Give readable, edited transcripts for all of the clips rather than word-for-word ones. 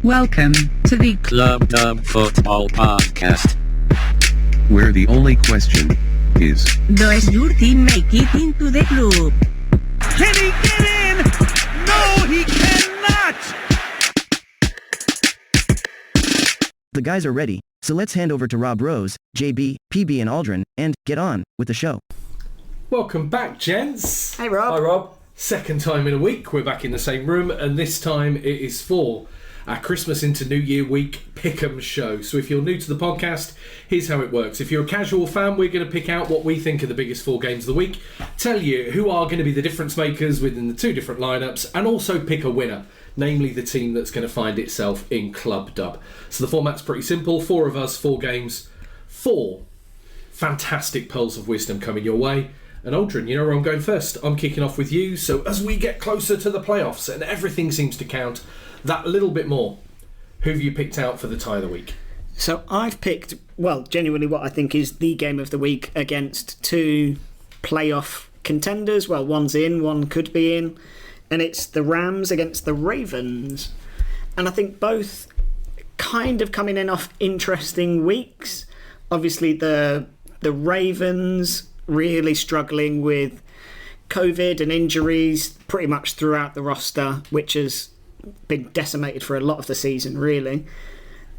Welcome to the Club Dub Football Podcast, where the only question is, does your team make it into the club? Can he get in? No, he cannot! The guys are ready, so let's hand over to Rob Rose, JB, PB and Aldrin, and get on with the show. Welcome back, gents. Hey, Rob. Hi, Rob. Second time in a week, we're back in the same room, and this time it is for our Christmas into New Year week Pick'em show. So if you're new to the podcast, here's how it works. If you're a casual fan, we're going to pick out what we think are the biggest four games of the week, tell you who are going to be the difference makers within the two different lineups, and also pick a winner, namely the team that's going to find itself in Club Dub. So the format's pretty simple. Four of us, four games, four fantastic pearls of wisdom coming your way. And Aldrin, you know where I'm going first. I'm kicking off with you. So as we get closer to the playoffs and everything seems to count that little bit more, who have you picked out for the tie of the week? So I've picked, well, genuinely what I think is the game of the week against two playoff contenders. Well, one's in, one could be in. And it's the Rams against the Ravens. And I think both kind of coming in off interesting weeks. Obviously the Ravens really struggling with COVID and injuries pretty much throughout the roster, which has been decimated for a lot of the season, really.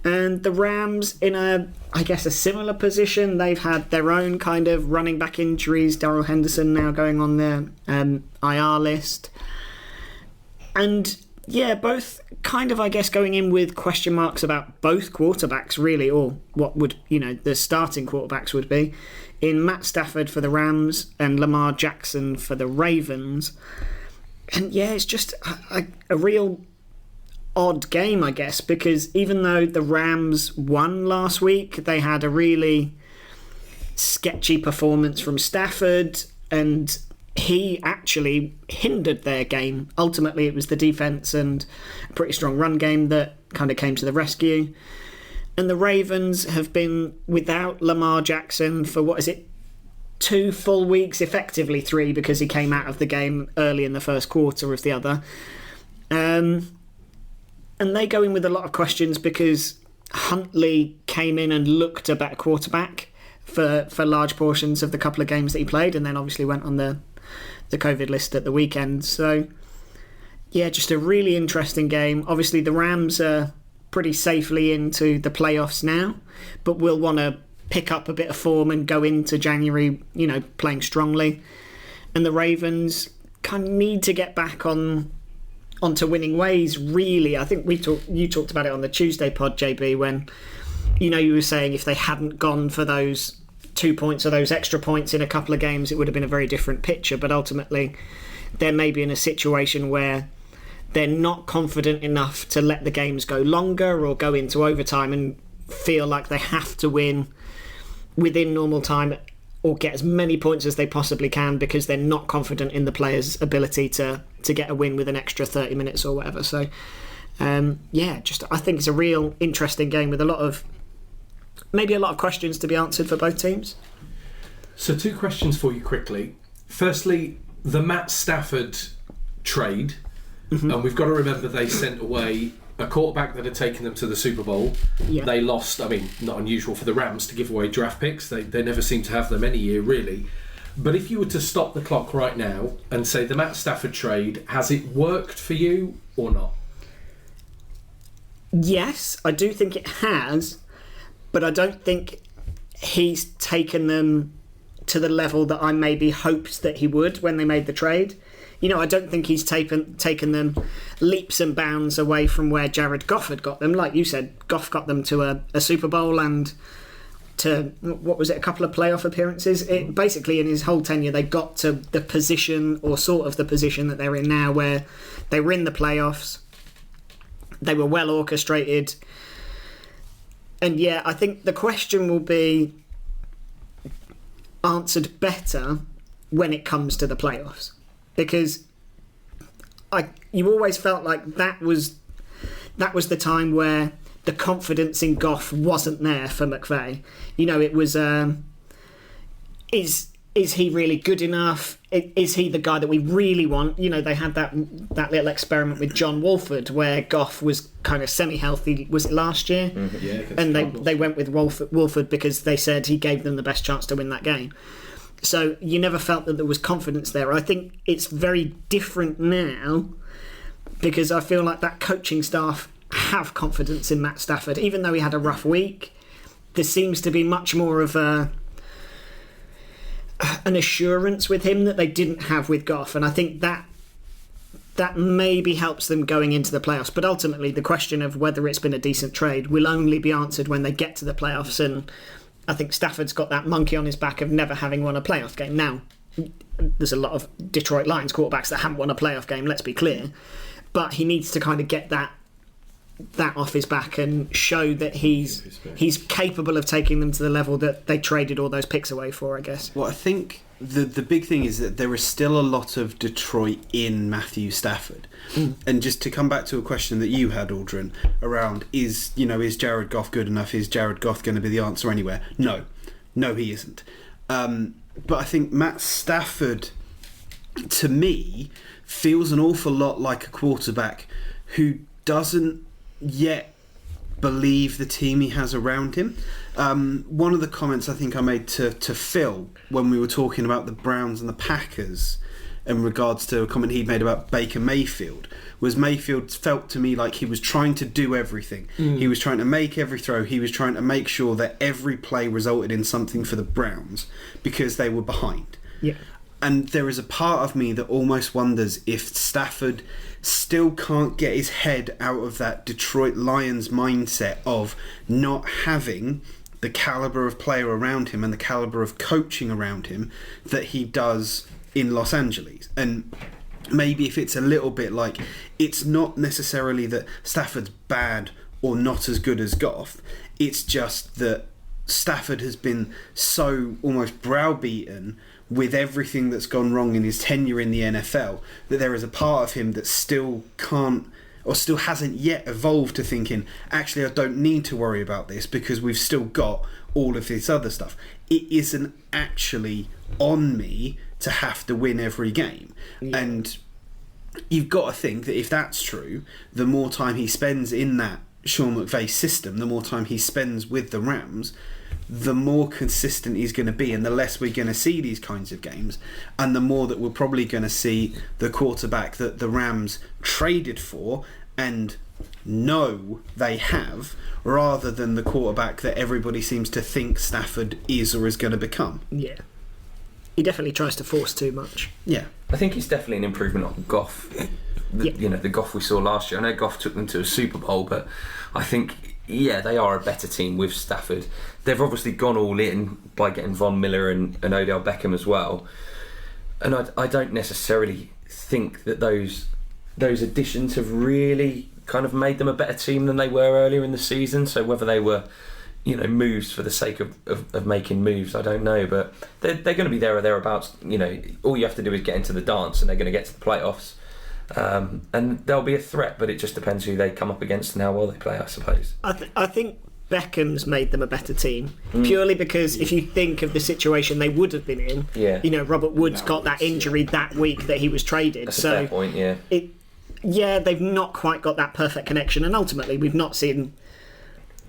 And the Rams in a similar position. They've had their own kind of running back injuries. Darrell Henderson now going on their IR list. And yeah, both kind of, going in with question marks about both quarterbacks, really, or what would, the starting quarterbacks would be, in Matt Stafford for the Rams and Lamar Jackson for the Ravens. And yeah, it's just a real odd game, I guess, because even though the Rams won last week, they had a really sketchy performance from Stafford, and he actually hindered their game. Ultimately, it was the defense and a pretty strong run game that kind of came to the rescue. And the Ravens have been without Lamar Jackson for, 2 full weeks? Effectively 3, because he came out of the game early in the first quarter of the other. And they go in with a lot of questions because Huntley came in and looked a better quarterback for large portions of the couple of games that he played, and then obviously went on the COVID list at the weekend. So yeah, just a really interesting game. Obviously the Rams are pretty safely into the playoffs now, but will want to pick up a bit of form and go into January, playing strongly. And the Ravens kind of need to get back onto winning ways, really. I think you talked about it on the Tuesday pod, JB, when you were saying if they hadn't gone for those 2 points or those extra points in a couple of games, it would have been a very different picture. But ultimately, they're maybe in a situation where they're not confident enough to let the games go longer or go into overtime and feel like they have to win within normal time or get as many points as they possibly can, because they're not confident in the players' ability to get a win with an extra 30 minutes or whatever. So I think it's a real interesting game with a lot of questions to be answered for both teams. So 2 questions for you quickly. Firstly, the Matt Stafford trade. Mm-hmm. And we've got to remember they sent away a quarterback that had taken them to the Super Bowl. Yeah. They lost, not unusual for the Rams to give away draft picks. They never seem to have them any year, really. But if you were to stop the clock right now and say the Matt Stafford trade, has it worked for you or not? Yes, I do think it has, but I don't think he's taken them to the level that I maybe hoped that he would when they made the trade. I don't think he's taken them leaps and bounds away from where Jared Goff had got them. Like you said, Goff got them to a Super Bowl and to, a couple of playoff appearances. Basically, in his whole tenure, they got to the position, or sort of the position that they're in now, where they were in the playoffs. They were well orchestrated. And yeah, I think the question will be answered better when it comes to the playoffs. Because you always felt like that was the time where the confidence in Goff wasn't there for McVay. It was is he really good enough? is he the guy that we really want? You know, they had that little experiment with John Wolford where Goff was kind of semi-healthy. Was it last year? Mm-hmm. Yeah, and they went with Wolford because they said he gave them the best chance to win that game. So you never felt that there was confidence there. I think it's very different now because I feel like that coaching staff have confidence in Matt Stafford. Even though he had a rough week, there seems to be much more of an assurance with him that they didn't have with Goff. And I think that maybe helps them going into the playoffs. But ultimately, the question of whether it's been a decent trade will only be answered when they get to the playoffs. And I think Stafford's got that monkey on his back of never having won a playoff game. Now, there's a lot of Detroit Lions quarterbacks that haven't won a playoff game, let's be clear. But he needs to kind of get that off his back and show that he's capable of taking them to the level that they traded all those picks away for, I guess. Well, I think the big thing is that there is still a lot of Detroit in Matthew Stafford. And just to come back to a question that you had, Aldrin, around is Jared Goff good enough? Is Jared Goff going to be the answer anywhere? No, he isn't. But I think Matt Stafford, to me, feels an awful lot like a quarterback who doesn't yet believe the team he has around him. One of the comments I think I made to Phil when we were talking about the Browns and the Packers in regards to a comment he'd made about Baker Mayfield was Mayfield felt to me like he was trying to do everything. He was trying to make every throw. He was trying to make sure that every play resulted in something for the Browns because they were behind. Yeah. And there is a part of me that almost wonders if Stafford still can't get his head out of that Detroit Lions mindset of not having the caliber of player around him and the caliber of coaching around him that he does in Los Angeles. And maybe if it's a little bit like, it's not necessarily that Stafford's bad or not as good as Goff, it's just that Stafford has been so almost browbeaten with everything that's gone wrong in his tenure in the NFL that there is a part of him that still can't or still hasn't yet evolved to thinking, actually, I don't need to worry about this because we've still got all of this other stuff. It isn't actually on me to have to win every game. Yeah. And you've got to think that if that's true, the more time he spends in that Sean McVay system, the more time he spends with the Rams, the more consistent he's going to be and the less we're going to see these kinds of games, and the more that we're probably going to see the quarterback that the Rams traded for and know they have, rather than the quarterback that everybody seems to think Stafford is or is going to become. Yeah. He definitely tries to force too much. Yeah. I think it's definitely an improvement on Goff. The Goff we saw last year. I know Goff took them to a Super Bowl, but I think, they are a better team with Stafford. They've obviously gone all in by getting Von Miller and Odell Beckham as well. And I don't necessarily think that those additions have really kind of made them a better team than they were earlier in the season. So whether they were, moves for the sake of making moves, I don't know. But they're going to be there or thereabouts. All you have to do is get into the dance and they're going to get to the playoffs. And they'll be a threat, but it just depends who they come up against and how well they play, I suppose. I think Beckham's made them a better team purely because if you think of the situation they would have been in, Robert Woods got that injury that week that he was traded. That's a fair point, yeah. They've not quite got that perfect connection, and ultimately we've not seen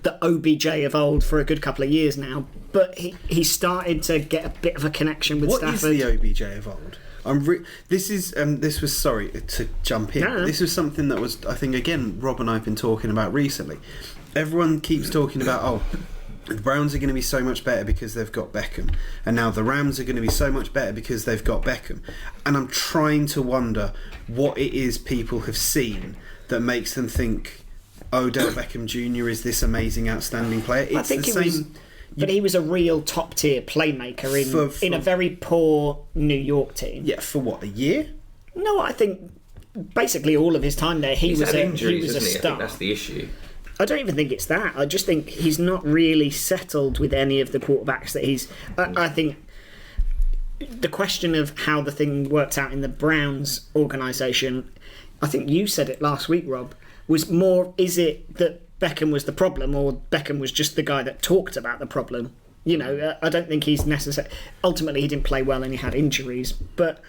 the OBJ of old for a good couple of years now, but he started to get a bit of a connection with Stafford. What is the OBJ of old? This was sorry to jump in. No. This was something that was, I think, again, Rob and I have been talking about recently. Everyone keeps talking about, the Browns are going to be so much better because they've got Beckham, and now the Rams are going to be so much better because they've got Beckham. And I'm trying to wonder what it is people have seen that makes them think Odell Beckham Jr. is this amazing, outstanding player. It's the same. But he was a real top-tier playmaker in a very poor New York team. Yeah, for what, a year? No, I think basically all of his time there, he was a star. I think that's the issue. I don't even think it's that. I just think he's not really settled with any of the quarterbacks that he's... I think the question of how the thing worked out in the Browns organisation, I think you said it last week, Rob, was more, is it that Beckham was the problem, or Beckham was just the guy that talked about the problem? You know, I don't think he's necessary. Ultimately, he didn't play well and he had injuries, but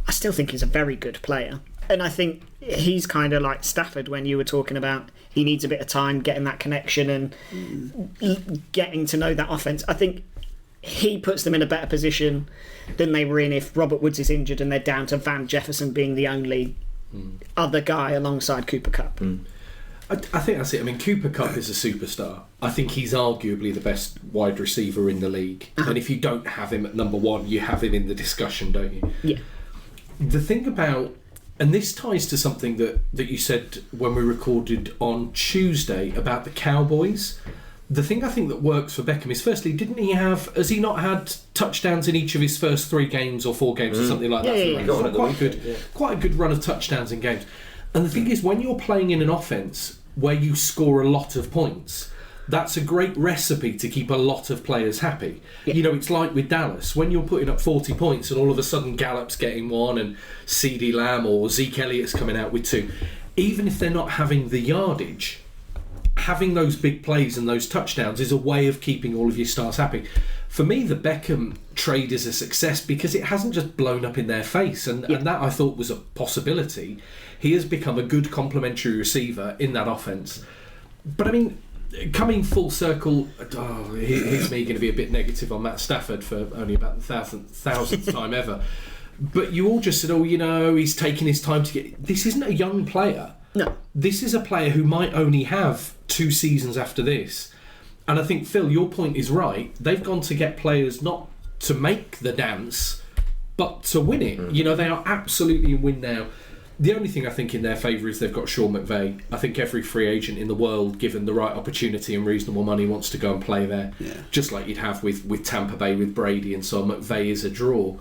I still think he's a very good player. And I think he's kind of like Stafford when you were talking about he needs a bit of time getting that connection and getting to know that offense. I think he puts them in a better position than they were in if Robert Woods is injured and they're down to Van Jefferson being the only other guy alongside Cooper Kupp. I think that's it. I mean, Cooper Kupp is a superstar. I think he's arguably the best wide receiver in the league. And if you don't have him at number one, you have him in the discussion, don't you? Yeah. The thing about, and this ties to something that you said when we recorded on Tuesday about the Cowboys. The thing I think that works for Beckham is, firstly, has he not had touchdowns in each of his first 3 games or 4 games or something like that? Yeah. Quite a good run of touchdowns in games. And the thing is, when you're playing in an offence where you score a lot of points, that's a great recipe to keep a lot of players happy. Yeah. You know, it's like with Dallas. When you're putting up 40 points and all of a sudden Gallup's getting 1 and CeeDee Lamb or Zeke Elliott's coming out with 2, even if they're not having the yardage, having those big plays and those touchdowns is a way of keeping all of your stars happy. For me, the Beckham trade is a success because it hasn't just blown up in their face, and that I thought was a possibility. He has become a good complementary receiver in that offence. But I mean, coming full circle, here's me going to be a bit negative on Matt Stafford for only about the thousandth time ever. But you all just said, he's taking his time to get... This isn't a young player. No. This is a player who might only have 2 seasons after this. And I think, Phil, your point is right. They've gone to get players not to make the dance, but to win it. You know, they are absolutely in win now. The only thing I think in their favour is they've got Sean McVay. I think every free agent in the world, given the right opportunity and reasonable money, wants to go and play there. Yeah. Just like you'd have with Tampa Bay, with Brady and so on. McVay is a draw.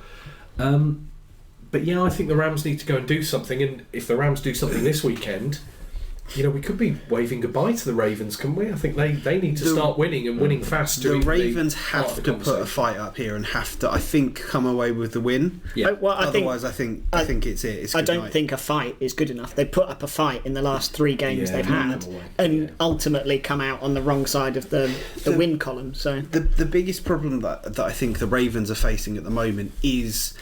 But yeah, I think the Rams need to go and do something. And if the Rams do something this weekend, we could be waving goodbye to the Ravens, couldn't we? I think they need to start winning and winning fast. The Ravens have to put a fight up here and have to, I think, come away with the win. Yeah. Otherwise, I think it's it. I don't think a fight is good enough. They put up a fight in the last 3 games they've had, and ultimately come out on the wrong side of the win column. So the biggest problem that I think the Ravens are facing at the moment is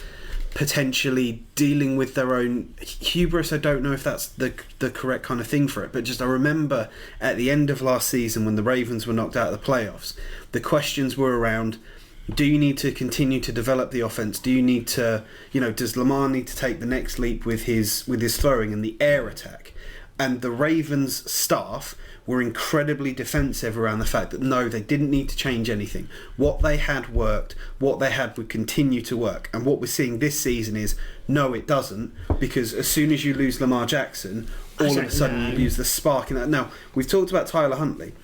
potentially dealing with their own hubris. I don't know if that's the correct kind of thing for it, but just I remember at the end of last season when the Ravens were knocked out of the playoffs, the questions were around, do you need to continue to develop the offense? Do you need to, does Lamar need to take the next leap with his throwing and the air attack? And the Ravens staff were incredibly defensive around the fact that no, they didn't need to change anything. What they had worked, what they had would continue to work. And what we're seeing this season is, no, it doesn't, because as soon as you lose Lamar Jackson, all of a sudden you lose the spark in that. Now, we've talked about Tyler Huntley.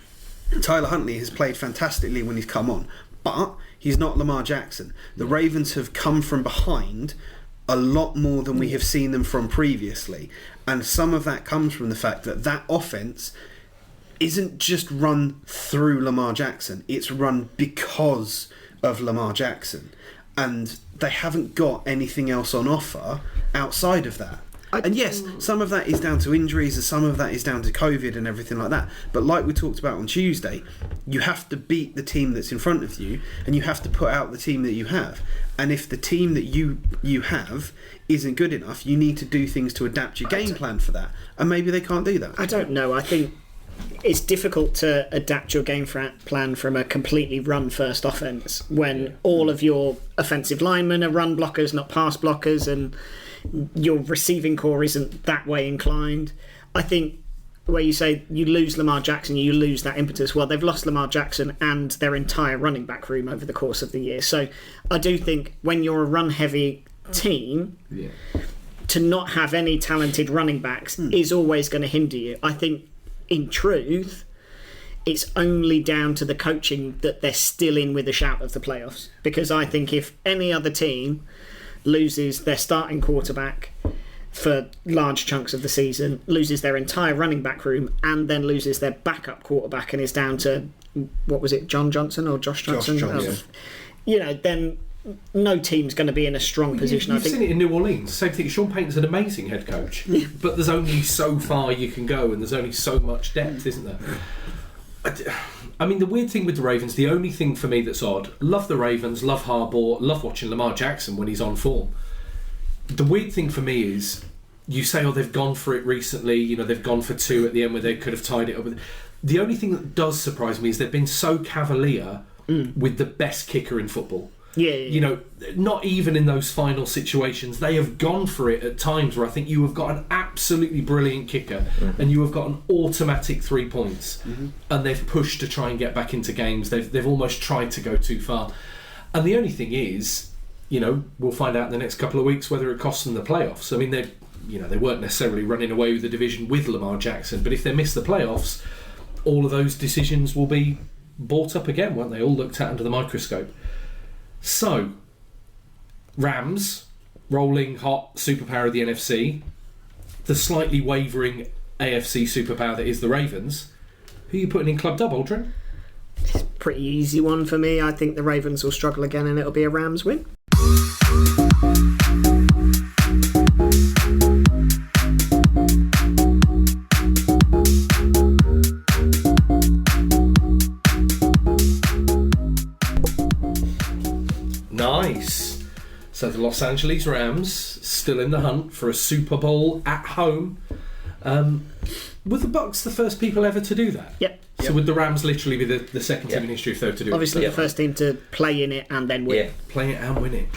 Tyler Huntley has played fantastically when he's come on, but he's not Lamar Jackson. The Ravens have come from behind a lot more than we have seen them from previously. And some of that comes from the fact that offense isn't just run through Lamar Jackson, it's run because of Lamar Jackson. And they haven't got anything else on offer outside of that. And yes, some of that is down to injuries and some of that is down to COVID and everything like that. But like we talked about on Tuesday, you have to beat the team that's in front of you and you have to put out the team that you have. And if the team that you have isn't good enough, you need to do things to adapt your game plan for that. And maybe they can't do that. I don't know. I think it's difficult to adapt your game plan from a completely run-first offense when all of your offensive linemen are run blockers, not pass blockers, and your receiving core isn't that way inclined. I think where you say you lose Lamar Jackson, you lose that impetus. Well, they've lost Lamar Jackson and their entire running back room over the course of the year. So I do think when you're a run-heavy team, to not have any talented running backs is always going to hinder you. I think in truth, it's only down to the coaching that they're still in with a shout of the playoffs. Because I think if any other team loses their starting quarterback for large chunks of the season, loses their entire running back room, and then loses their backup quarterback and is down to, what was it, John Johnson or Josh Johnson? Then no team's going to be in a strong position. You've seen it in New Orleans. Same thing. Sean Payton's an amazing head coach, but there's only so far you can go, and there's only so much depth, isn't there? I mean, the weird thing with the Ravens, the only thing for me that's odd, love the Ravens, love Harbaugh, love watching Lamar Jackson when he's on form. The weird thing for me is, you say, oh, they've gone for it recently, you know, they've gone for 2 at the end where they could have tied it up. The only thing that does surprise me is they've been so cavalier with the best kicker in football. Yeah. You know, not even in those final situations. They have gone for it at times where I think you have got an absolutely brilliant kicker and you have got an automatic 3 points, and they've pushed to try and get back into games. They've almost tried to go too far. And the only thing is, you know, we'll find out in the next couple of weeks whether it costs them the playoffs. I mean, they weren't necessarily running away with the division with Lamar Jackson, but if they miss the playoffs, all of those decisions will be brought up again, won't they? All looked at under the microscope. So, Rams, rolling hot superpower of the NFC, the slightly wavering AFC superpower that is the Ravens. Who are you putting in Club Dub, Aldrin? It's a pretty easy one for me. I think the Ravens will struggle again and it'll be a Rams win. Nice. So the Los Angeles Rams still in the hunt for a Super Bowl at home. Were the Bucks the first people ever to do that? Yep. So would the Rams literally be the second team in history if they were to do Obviously it? the first team to play in it and then win. Yeah. Play it and win it.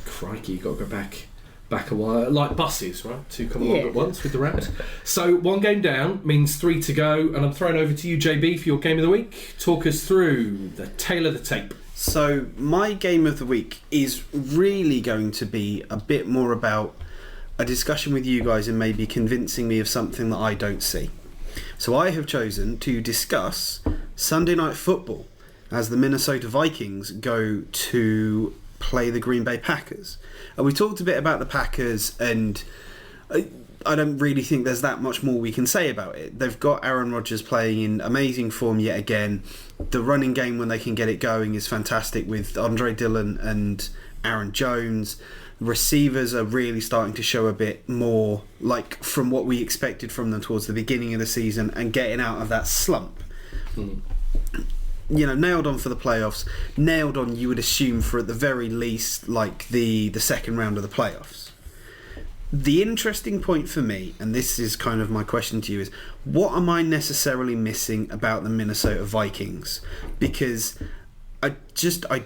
Crikey, you got to go back a while. Like buses, right? 2 come along at once with the Rams. So 1 game down means 3 to go, and I'm throwing over to you, JB, for your game of the week. Talk us through the tale of the tape. So my game of the week is really going to be a bit more about a discussion with you guys and maybe convincing me of something that I don't see. So I have chosen to discuss Sunday Night Football as the Minnesota Vikings go to play the Green Bay Packers. And we talked a bit about the Packers, and I don't really think there's that much more we can say about it. They've got Aaron Rodgers playing in amazing form yet again. The running game, when they can get it going, is fantastic with Andre Dillon and Aaron Jones. Receivers are really starting to show a bit more like from what we expected from them towards the beginning of the season and getting out of that slump. You know, nailed on for the playoffs, nailed on, you would assume, for at the very least like the second round of the playoffs. The interesting point for me, and this is kind of my question to you, is what am I necessarily missing about the Minnesota Vikings? Because I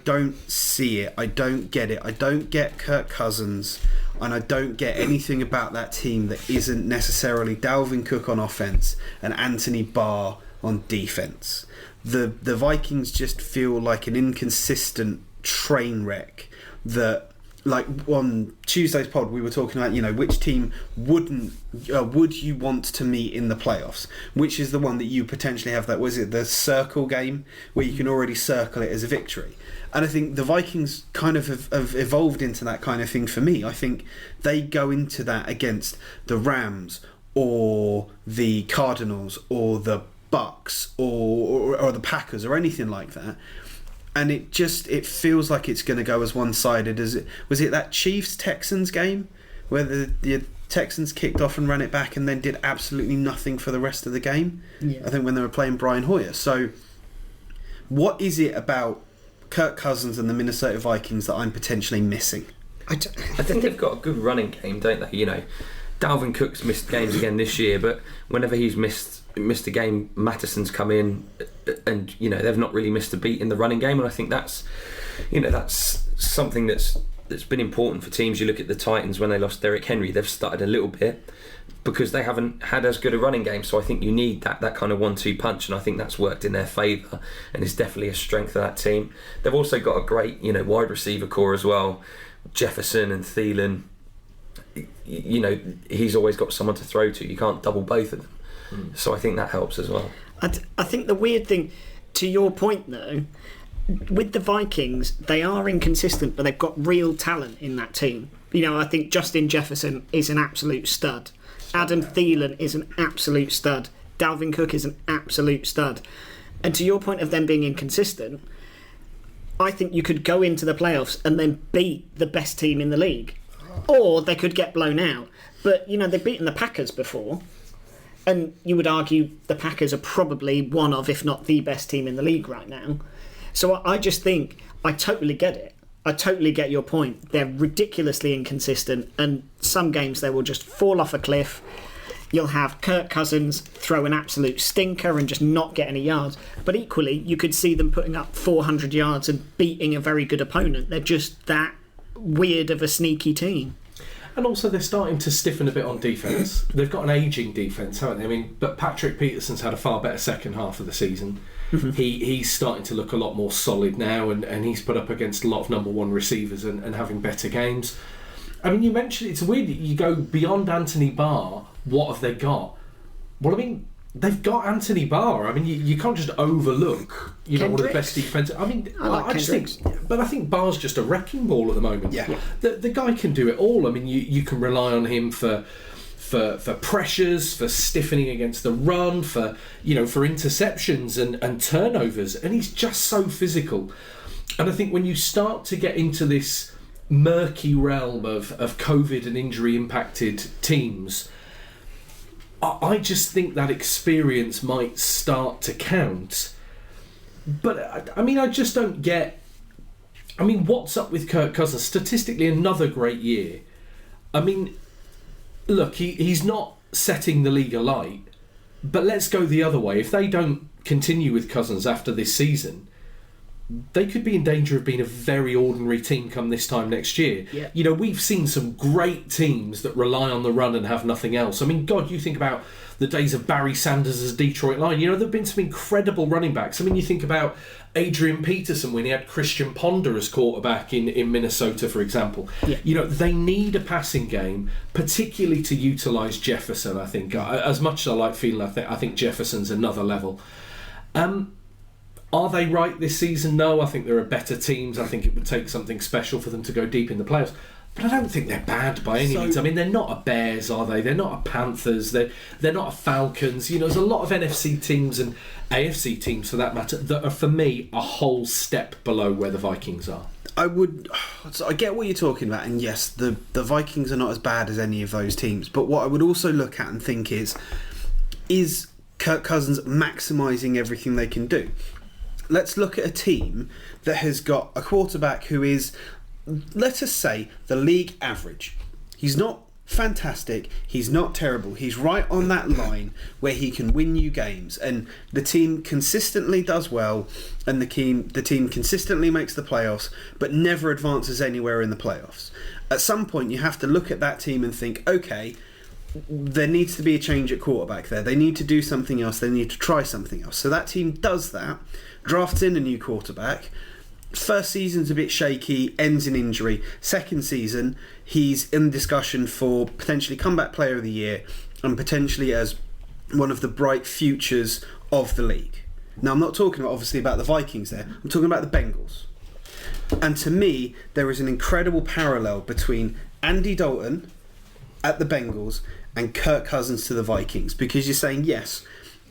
don't see it. I don't get it. I don't get Kirk Cousins, and I don't get anything about that team that isn't necessarily Dalvin Cook on offense and Anthony Barr on defense. The Vikings just feel like an inconsistent train wreck that, like on Tuesday's pod, we were talking about, you know, which team would you want to meet in the playoffs? Which is the one that you potentially have that, was it the circle game where you can already circle it as a victory? And I think the Vikings kind of have evolved into that kind of thing for me. I think they go into that against the Rams or the Cardinals or the Bucks or the Packers or anything like that. And it feels like it's going to go as one-sided as it was. It that Chiefs-Texans game where the Texans kicked off and ran it back and then did absolutely nothing for the rest of the game. Yeah. I think when they were playing Brian Hoyer. So, what is it about Kirk Cousins and the Minnesota Vikings that I'm potentially missing? I think they've got a good running game, don't they? You know, Dalvin Cook's missed games again this year, but whenever he's missed a game, Mattison's come in, and you know they've not really missed a beat in the running game, and I think that's something that's been important for teams. You look at the Titans when they lost Derrick Henry, they've started a little bit because they haven't had as good a running game, so I think you need that kind of 1-2 punch, and I think that's worked in their favour and is definitely a strength of that team. They've also got a great wide receiver core as well, Jefferson and Thielen. You know, he's always got someone to throw to. You can't double both of them. So I think that helps as well. I think the weird thing, to your point though, with the Vikings, they are inconsistent, but they've got real talent in that team. You know, I think Justin Jefferson is an absolute stud. Adam Thielen is an absolute stud. Dalvin Cook is an absolute stud. And to your point of them being inconsistent, I think you could go into the playoffs and then beat the best team in the league. Or they could get blown out. But, you know, they've beaten the Packers before. And you would argue the Packers are probably one of, if not the best team in the league right now. So I just think, I totally get it. I totally get your point. They're ridiculously inconsistent, and some games they will just fall off a cliff. You'll have Kirk Cousins throw an absolute stinker and just not get any yards. But equally, you could see them putting up 400 yards and beating a very good opponent. They're just that weird of a sneaky team. And also, they're starting to stiffen a bit on defence. They've got an ageing defence, haven't they? I mean, but Patrick Peterson's had a far better second half of the season. He's starting to look a lot more solid now, and he's put up against a lot of number one receivers and having better games. I mean, you mentioned it's weird that you go beyond Anthony Barr. What have they got? Well, I mean, they've got Anthony Barr. I mean, you can't just overlook, one of the best defensive. I mean, I just think, but I think Barr's just a wrecking ball at the moment. Yeah. The guy can do it all. I mean, you can rely on him for pressures, for stiffening against the run, for interceptions and turnovers, and he's just so physical. And I think when you start to get into this murky realm of COVID and injury impacted teams, I just think that experience might start to count. But I mean, I just don't get. I mean, what's up with Kirk Cousins? Statistically, another great year. I mean, look, he's not setting the league alight, but let's go the other way. If they don't continue with Cousins after this season, they could be in danger of being a very ordinary team come this time next year. Yeah. We've seen some great teams that rely on the run and have nothing else. I mean, God, you think about the days of Barry Sanders as Detroit Lion. There have been some incredible running backs. I mean, you think about Adrian Peterson when he had Christian Ponder as quarterback in Minnesota, for example. Yeah. They need a passing game, particularly to utilise Jefferson, I think. As much as I like Fielder, I think Jefferson's another level. Are they right this season? No, I think there are better teams. I think it would take something special for them to go deep in the playoffs. But I don't think they're bad by any means. I mean, they're not a Bears, are they? They're not a Panthers. They're not a Falcons. There's a lot of NFC teams and AFC teams, for that matter, that are, for me, a whole step below where the Vikings are. I get what you're talking about, and yes, the Vikings are not as bad as any of those teams. But what I would also look at and think is Kirk Cousins maximising everything they can do? Let's look at a team that has got a quarterback who is, let us say, the league average. He's not fantastic, he's not terrible, he's right on that line where he can win you games, and the team consistently does well, and the team consistently makes the playoffs, but never advances anywhere in the playoffs. At some point you have to look at that team and think, okay, there needs to be a change at quarterback there. They need to do something else. They need to try something else. So that team does that, drafts in a new quarterback. First season's a bit shaky, ends in injury. Second season, he's in discussion for potentially comeback player of the year and potentially as one of the bright futures of the league. Now, I'm not talking obviously about the Vikings there. I'm talking about the Bengals. And to me, there is an incredible parallel between Andy Dalton at the Bengals and Kirk Cousins to the Vikings, because you're saying, yes,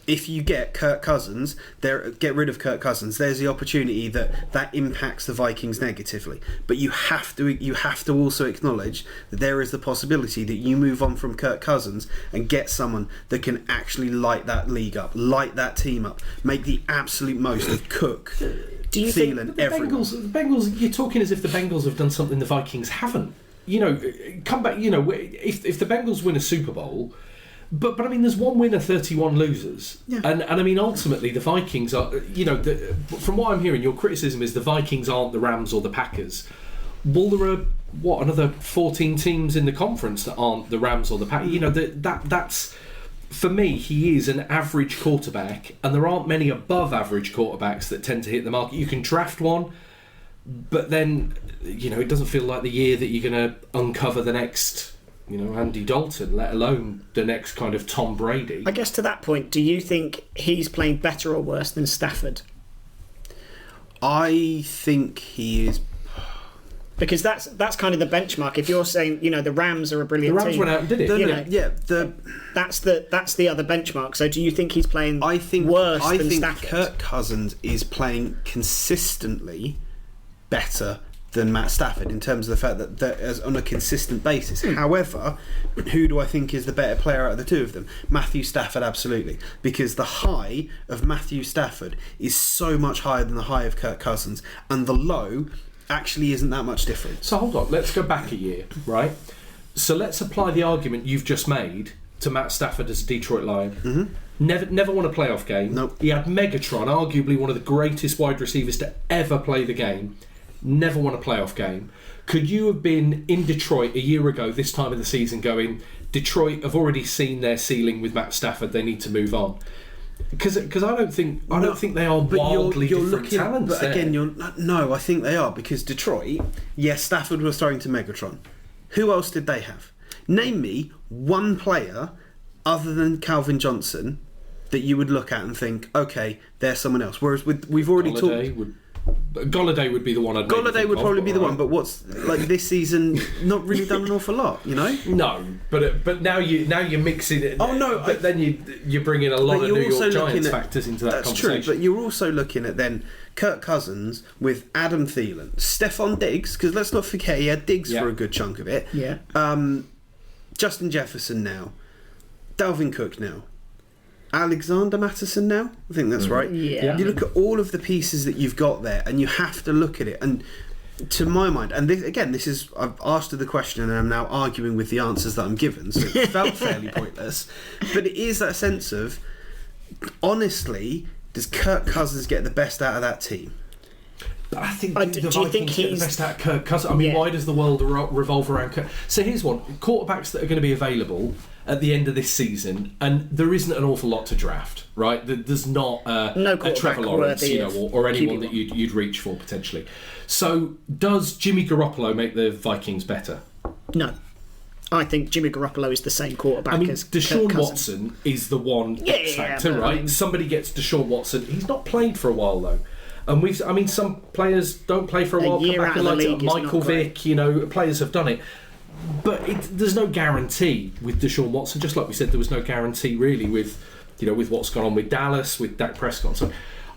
if you get Kirk Cousins, get rid of Kirk Cousins, there's the opportunity that impacts the Vikings negatively. But you have to also acknowledge that there is the possibility that you move on from Kirk Cousins and get someone that can actually light that league up, light that team up, make the absolute most of Cook, Thielen, everyone. The Bengals, you're talking as if the Bengals have done something the Vikings haven't. Come back. If the Bengals win a Super Bowl. But I mean, there's one winner, 31 losers, and I mean, ultimately, the Vikings are. From what I'm hearing, your criticism is the Vikings aren't the Rams or the Packers. Well, there are another 14 teams in the conference that aren't the Rams or the Packers. That's for me. He is an average quarterback, and there aren't many above average quarterbacks that tend to hit the market. You can draft one, but then it doesn't feel like the year that you're going to uncover the next. Andy Dalton, let alone the next kind of Tom Brady. I guess to that point, do you think he's playing better or worse than Stafford? I think he is. Because that's kind of the benchmark. If you're saying, the Rams are a brilliant team. The Rams went out and did it. That's the other benchmark. So do you think he's playing worse than Stafford? Kirk Cousins is playing consistently better than Matt Stafford in terms of the fact that as on a consistent basis. However, who do I think is the better player out of the two of them? Matthew Stafford, absolutely, because the high of Matthew Stafford is so much higher than the high of Kirk Cousins, and the low actually isn't that much different. So hold on, let's go back a year, right? So let's apply the argument you've just made to Matt Stafford as a Detroit Lion. Never won a playoff game. Nope. He had Megatron, arguably one of the greatest wide receivers to ever play the game. Never won a playoff game. Could you have been in Detroit a year ago, this time of the season, going, Detroit have already seen their ceiling with Matt Stafford, they need to move on? Because I don't think they are wildly different talents. But again, no, I think they are, because Detroit, yes, Stafford was throwing to Megatron. Who else did they have? Name me one player other than Calvin Johnson that you would look at and think, okay, there's someone else. Whereas we've already talked. Golladay would be the one I'd Golladay would probably be the one, but what's like this season not really done an awful lot, you know? No, but now you're mixing it. Oh no, but then you bring in a lot of New York Giants factors into that conversation. That's true, but you're also looking at then Kirk Cousins with Adam Thielen, Stephon Diggs, because let's not forget he had Diggs for a good chunk of it. Yeah. Justin Jefferson now, Dalvin Cook now, Alexander Mattison now. I think that's right. Yeah. You look at all of the pieces that you've got there, and you have to look at it. And to my mind, and this is I've asked the question, and I'm now arguing with the answers that I'm given, so it felt fairly pointless. But it is that sense of, honestly, does Kirk Cousins get the best out of that team? I think do you think get the he's best out of Kirk Cousins? I mean, why does the world revolve around Kirk? So here's one: quarterbacks that are going to be available at the end of this season, and there isn't an awful lot to draft, right? There's not no a Trevor Lawrence, or anyone that you'd reach for potentially. So does Jimmy Garoppolo make the Vikings better? No. I think Jimmy Garoppolo is the same quarterback as Deshaun Kirk Cousins. Watson is the one X factor, right? I mean, somebody gets Deshaun Watson. He's not played for a while though. And some players don't play for a while. Year Come back out of the league Michael is not Vick, players have done it. But there's no guarantee with Deshaun Watson. Just like we said, there was no guarantee really with what's gone on with Dallas, with Dak Prescott. So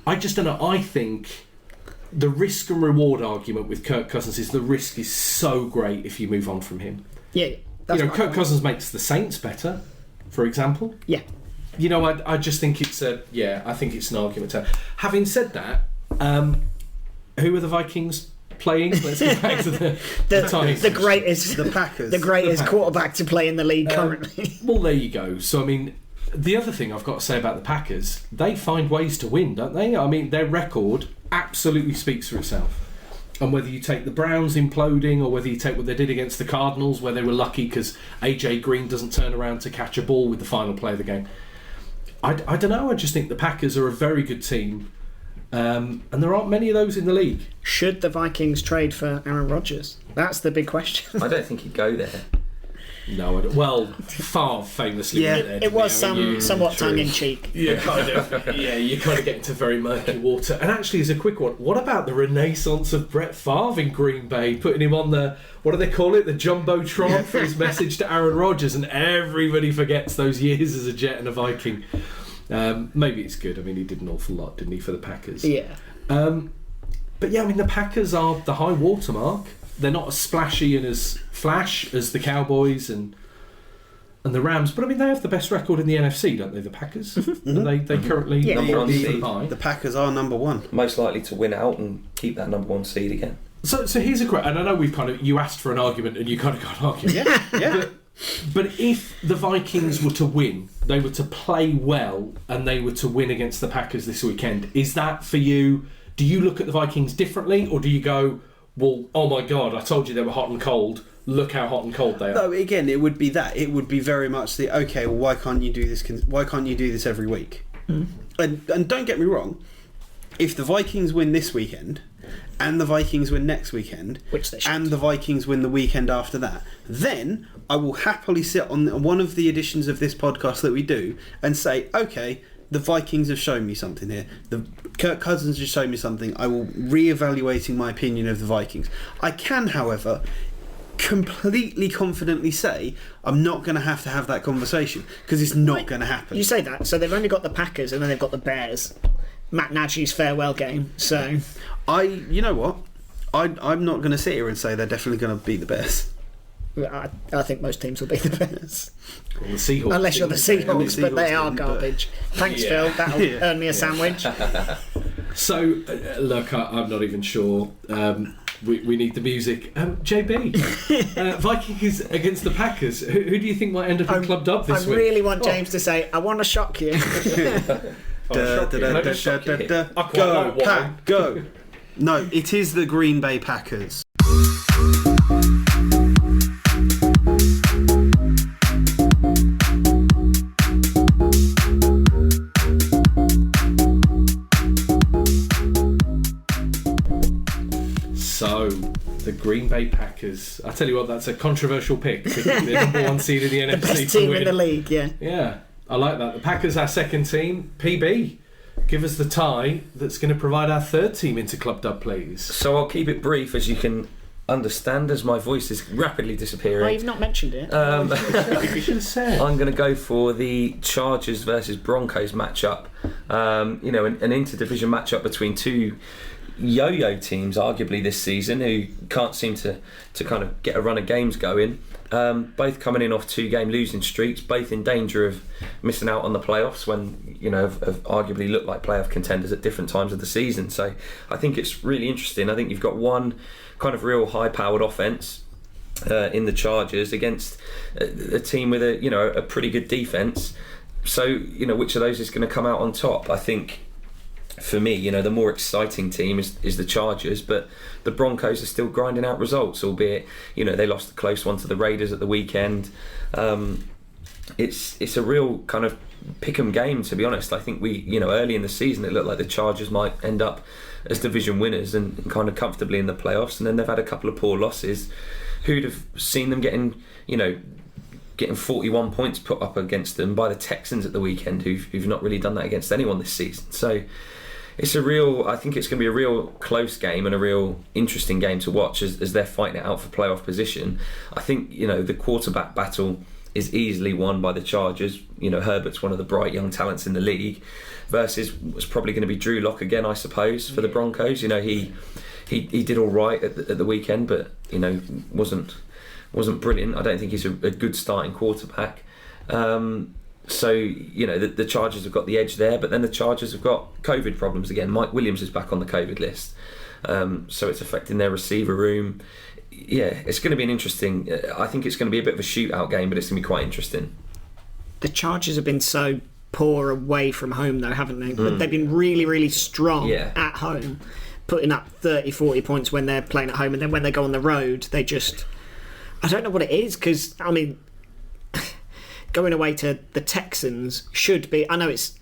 I just don't know. I think the risk and reward argument with Kirk Cousins is the risk is so great if you move on from him. Yeah, Kirk Cousins makes the Saints better, for example. Yeah. I just think it's I think it's an argument. Having said that, who are the Vikings playing? Let's get back to the greatest, the Packers, the greatest quarterback to play in the league currently. Well, there you go. So I mean, the other thing I've got to say about the Packers, they find ways to win, don't they? I mean, their record absolutely speaks for itself. And whether you take the Browns imploding, or whether you take what they did against the Cardinals, where they were lucky because AJ Green doesn't turn around to catch a ball with the final play of the game, I don't know. I just think the Packers are a very good team. And there aren't many of those in the league. Should the Vikings trade for Aaron Rodgers? That's the big question. I don't think he'd go there. No, I don't. Well, Favre famously went there. It was somewhat tongue-in-cheek. You kind of get into very murky water. And actually, as a quick one, what about the renaissance of Brett Favre in Green Bay, putting him on the, what do they call it, the Jumbotron for his message to Aaron Rodgers, and everybody forgets those years as a Jet and a Viking. Maybe it's good. I mean, he did an awful lot, didn't he, for the Packers? Yeah. But yeah, I mean, the Packers are the high watermark. They're not as splashy and as flash as the Cowboys and the Rams, but I mean, they have the best record in the NFC, don't they? The Packers. Mm-hmm. They currently Number one seed. The Packers are number one, most likely to win out and keep that number one seed again. So here's a question, and I know you asked for an argument and you kind of got an argument. Yeah. But if the Vikings were to win, they were to play well, and they were to win against the Packers this weekend, is that for you? Do you look at the Vikings differently, or do you go, well, oh my God, I told you they were hot and cold. Look how hot and cold they are. No, again, it would be that. It would be very much the, okay, well, why can't you do this? Why can't you do this every week? And don't get me wrong, if the Vikings win this weekend, and the Vikings win next weekend, which they should, and the Vikings win the weekend after that, then I will happily sit on one of the editions of this podcast that we do and say, okay, the Vikings have shown me something here. The Kirk Cousins has shown me something. I will re-evaluating my opinion of the Vikings. I can, however, completely confidently say I'm not going to have that conversation, because it's not going to happen. You say that, so they've only got the Packers and then they've got the Bears. Matt Nagy's farewell game. So you know what? I'm not going to sit here and say they're definitely going to beat the Bears. I think most teams will beat the Bears. Well, the Seahawks. Unless you're the Seahawks, but they are didn't, garbage. Thanks, Yeah. Phil. That'll earn me a sandwich. So, look, I'm not even sure. We need the music. JB, Vikings against the Packers. Who do you think might end up in Club Dub this I week? really want James to say, I want to shock you. Go, Pack, go. No, it is the Green Bay Packers. So, the Green Bay Packers. I tell you what, that's a controversial pick. The number one seed in the NFC. The best to team win. in the league, yeah. Yeah, I like that. The Packers, our second team. PB, give us the tie that's going to provide our third team into Club Dub, please. So I'll keep it brief, as you can understand, as my voice is rapidly disappearing. Well, you've not mentioned it. You should have said. I'm going to go for the Chargers versus Broncos matchup. An interdivision matchup between two yo-yo teams, arguably this season, who can't seem to kind of get a run of games going. Both coming in off 2-game losing streaks, both in danger of missing out on the playoffs when have arguably looked like playoff contenders at different times of the season. So I think it's really interesting. I think you've got one kind of real high-powered offense in the Chargers against a team with a pretty good defense. So which of those is going to come out on top? I think, for me, the more exciting team is the Chargers, but the Broncos are still grinding out results, albeit they lost a close one to the Raiders at the weekend. It's a real kind of pick-em game, to be honest. I think we early in the season it looked like the Chargers might end up as division winners and kind of comfortably in the playoffs, and then they've had a couple of poor losses. Who'd have seen them getting 41 points put up against them by the Texans at the weekend, who've not really done that against anyone this season. So I think it's going to be a real close game and a real interesting game to watch as they're fighting it out for playoff position. I think the quarterback battle is easily won by the Chargers. Herbert's one of the bright young talents in the league, versus was probably going to be Drew Lock again, I suppose, for the Broncos. He did all right at the weekend, but wasn't brilliant. I don't think he's a good starting quarterback. So the Chargers have got the edge there, but then the Chargers have got COVID problems again. Mike Williams is back on the COVID list, so it's affecting their receiver room. Yeah, it's going to be an interesting. I think it's going to be a bit of a shootout game, but it's going to be quite interesting. The Chargers have been so poor away from home, though, haven't they? But they've been really, really strong at home, putting up 30, 40 points when they're playing at home, and then when they go on the road, they just. I don't know what it is, because going away to the Texans should be. I know it's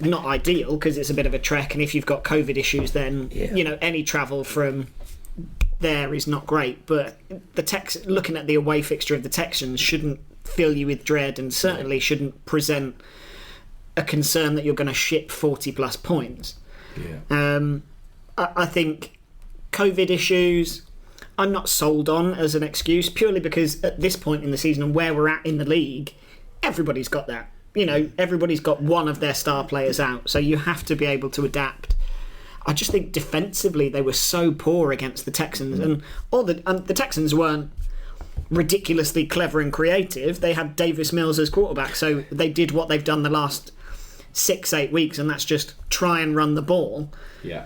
not ideal because it's a bit of a trek, and if you've got COVID issues, then any travel from there is not great. But looking at the away fixture of the Texans shouldn't fill you with dread, and certainly shouldn't present a concern that you're going to ship 40 plus points. I think COVID issues I'm not sold on as an excuse, purely because at this point in the season and where we're at in the league, everybody's got that. Everybody's got one of their star players out, so you have to be able to adapt. I just think defensively they were so poor against the Texans, and the Texans weren't ridiculously clever and creative. They had Davis Mills as quarterback, so they did what they've done the last 6-8 weeks, and that's just try and run the ball.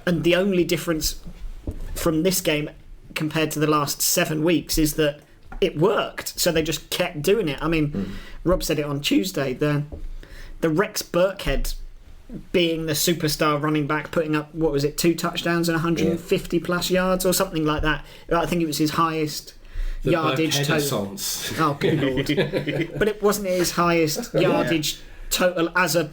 And the only difference from this game compared to the last 7 weeks is that it worked, so they just kept doing it. Rob said it on Tuesday, the Rex Burkhead being the superstar running back, putting up 2 touchdowns and 150 plus yards or something like that. I think it was his highest yardage total. Oh, good lord. But it wasn't his highest yardage total as a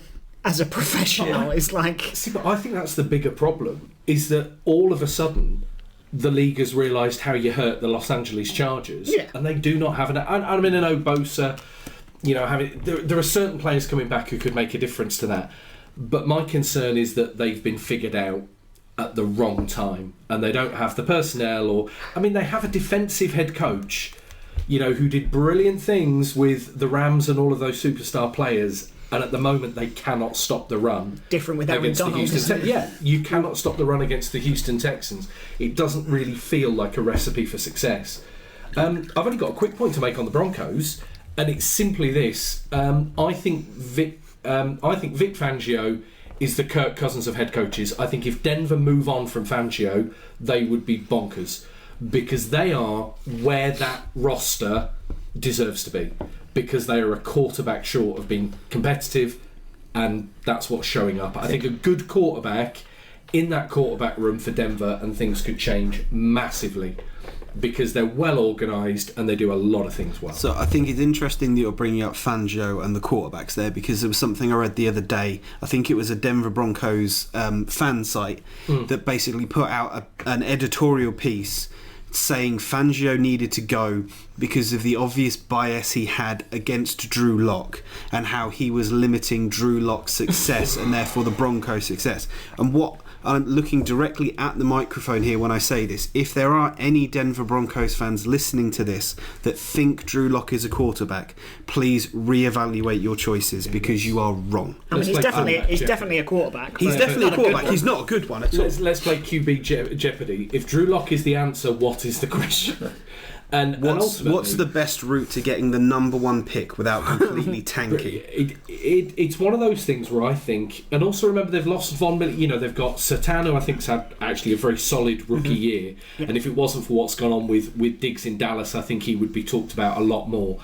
professional. It's like, but I think that's the bigger problem, is that all of a sudden the league has realised how you hurt the Los Angeles Chargers, and they do not have an Bosa. There are certain players coming back who could make a difference to that, but my concern is that they've been figured out at the wrong time, and they don't have the personnel, they have a defensive head coach, who did brilliant things with the Rams and all of those superstar players, and at the moment they cannot stop the run. Different with Aaron against the Donald. Houston you cannot stop the run against the Houston Texans. It doesn't really feel like a recipe for success. I've only got a quick point to make on the Broncos, and it's simply this: I think Vic Fangio is the Kirk Cousins of head coaches. I think if Denver move on from Fangio, they would be bonkers, because they are where that roster deserves to be, because they are a quarterback short of being competitive, and that's what's showing up. I think a good quarterback in that quarterback room for Denver, and things could change massively, because they're well organised and they do a lot of things well. So I think it's interesting that you're bringing up Fangio and the quarterbacks there, because there was something I read the other day. I think it was a Denver Broncos fan site that basically put out an editorial piece saying Fangio needed to go because of the obvious bias he had against Drew Lock, and how he was limiting Drew Lock's success and therefore the Broncos' success. And what I'm looking directly at the microphone here when I say this, if there are any Denver Broncos fans listening to this that think Drew Lock is a quarterback, please reevaluate your choices, because you are wrong. I mean, he's definitely a quarterback. He's definitely a quarterback. He's not a good one at all. Let's play QB Jeopardy. If Drew Lock is the answer, what is the question? And what's the best route to getting the number one pick without completely tanking? It's one of those things where I think, and also remember they've lost Von Miller. You know, they've got Satan, who I think's had actually a very solid rookie year. Yeah. And if it wasn't for what's gone on with Diggs in Dallas, I think he would be talked about a lot more.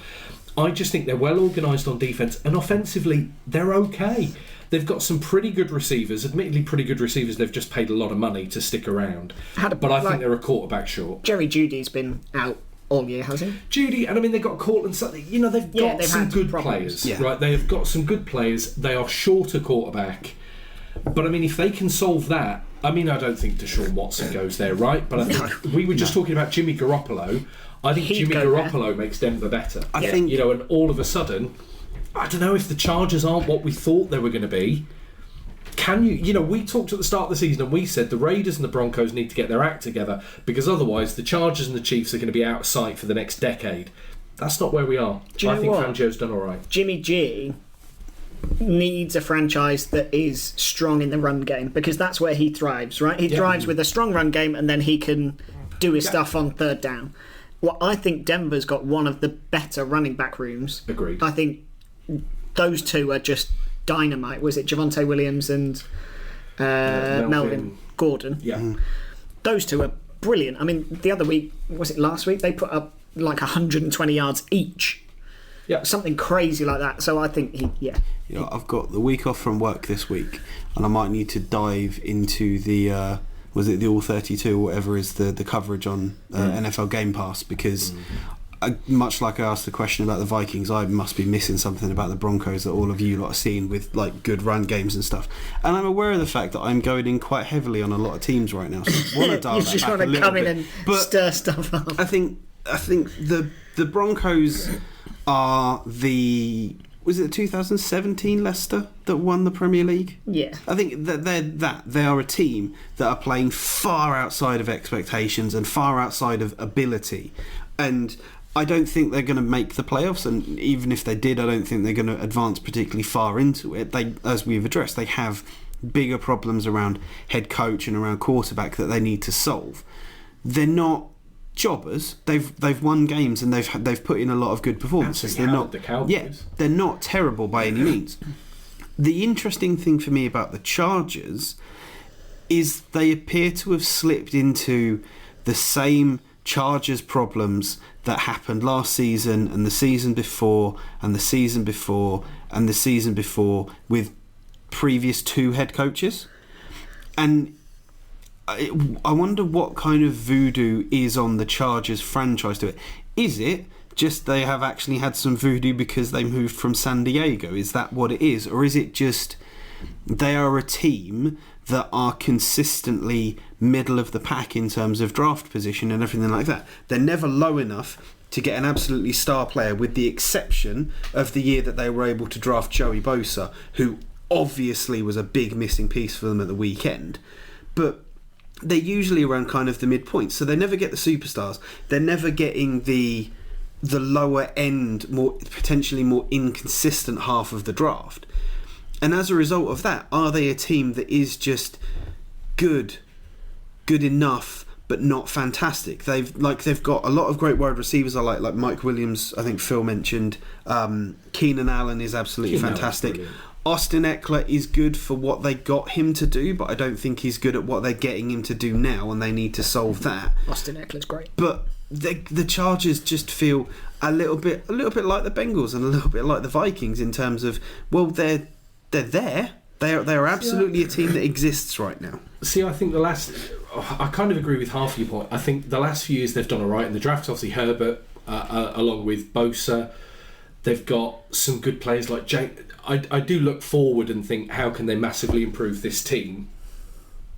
I just think they're well organised on defence, and offensively they're okay. They've got some pretty good receivers, admittedly pretty good receivers. They've just paid a lot of money to stick around. But I think they're a quarterback short. Jerry Judy's been out all year, has he? Judy, and I mean they've got Cortland Sutton. You know, they've got some good players, right? They have got some good players. They are short a quarterback, but I mean, if they can solve that, I mean, I don't think Deshaun Watson goes there, right? But I think we were just talking about Jimmy Garoppolo. I think Jimmy Garoppolo makes Denver better. I think, you know, and all of a sudden, I don't know if the Chargers aren't what we thought they were going to be. Can you know, we talked at the start of the season and we said the Raiders and the Broncos need to get their act together, because otherwise the Chargers and the Chiefs are going to be out of sight for the next decade. That's not where we are. I think Fangio's done all right. Jimmy G needs a franchise that is strong in the run game, because that's where he thrives, right? He thrives with a strong run game, and then he can do his stuff on third down. Well, I think Denver's got one of the better running back rooms. Agreed. I think those two are just dynamite. Was it Javonte Williams and Melvin Gordon? Yeah. Those two are brilliant. I mean, the other week, was it last week, they put up like 120 yards each. Yeah. Something crazy like that. So I think I've got the week off from work this week, and I might need to dive into the was it the All 32 or whatever is the coverage on NFL Game Pass, because much like I asked the question about the Vikings, I must be missing something about the Broncos that all of you lot are seeing, with like good run games and stuff. And I'm aware of the fact that I'm going in quite heavily on a lot of teams right now, so I want to dial that back a little bit. You just want to come in and stir stuff up. I think the Broncos are was it the 2017 Leicester that won the Premier League? Yeah. I think that they are a team that are playing far outside of expectations and far outside of ability, and I don't think they're going to make the playoffs, and even if they did, I don't think they're going to advance particularly far into it. They, as we've addressed, they have bigger problems around head coach and around quarterback that they need to solve. They're not jobbers. They've won games and they've put in a lot of good performances. They're not they're not terrible by any means. The interesting thing for me about the Chargers is they appear to have slipped into the same Chargers problems that happened last season and the season before and the season before and the season before with previous two head coaches. And I wonder what kind of voodoo is on the Chargers franchise to it. Is it just they have actually had some voodoo because they moved from San Diego? Is that what it is? Or is it just they are a team that are consistently middle of the pack in terms of draft position and everything like that? They're never low enough to get an absolutely star player, with the exception of the year that they were able to draft Joey Bosa, who obviously was a big missing piece for them at the weekend. But they're usually around kind of the midpoint, so they never get the superstars. They're never getting the lower end, more potentially more inconsistent half of the draft. And as a result of that, are they a team that is just good enough, but not fantastic? They've got a lot of great wide receivers. I like Mike Williams. I think Phil mentioned. Keenan Allen is absolutely fantastic. Austin Eckler is good for what they got him to do, but I don't think he's good at what they're getting him to do now, and they need to solve that. Austin Eckler's great. But the Chargers just feel a little bit like the Bengals and a little bit like the Vikings in terms of, well, they're there. They are absolutely a team that exists right now. See, I think I kind of agree with half of your point. I think the last few years they've done all right in the draft. Obviously Herbert, along with Bosa. They've got some good players like Jake. I do look forward and think, how can they massively improve this team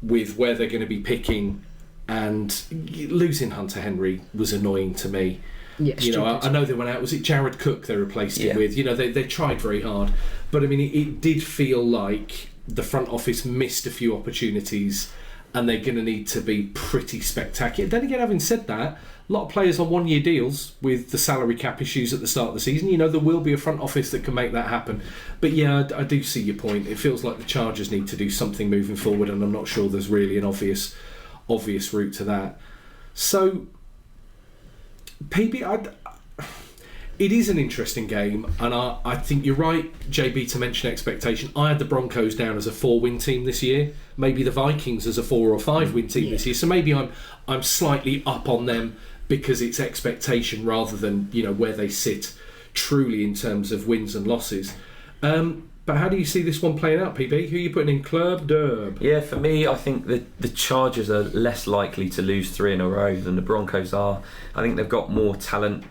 with where they're going to be picking, and losing Hunter Henry was annoying to me. Yes, I know they went out. Was it Jared Cook they replaced him with? They tried very hard, but I mean, it did feel like the front office missed a few opportunities, and they're going to need to be pretty spectacular. Then again, having said that, a lot of players on one-year deals with the salary cap issues at the start of the season. There will be a front office that can make that happen. But yeah, I do see your point. It feels like the Chargers need to do something moving forward, and I'm not sure there's really an obvious route to that. So, PB, it is an interesting game, and I think you're right, JB, to mention expectation. I had the Broncos down as a 4-win team this year. Maybe the Vikings as a 4 or 5-win team this year. So maybe I'm slightly up on them because it's expectation rather than where they sit truly in terms of wins and losses. But how do you see this one playing out, PB? Who are you putting in Club Derb? Yeah, for me, I think the Chargers are less likely to lose 3 in a row than the Broncos are. I think they've got more talent,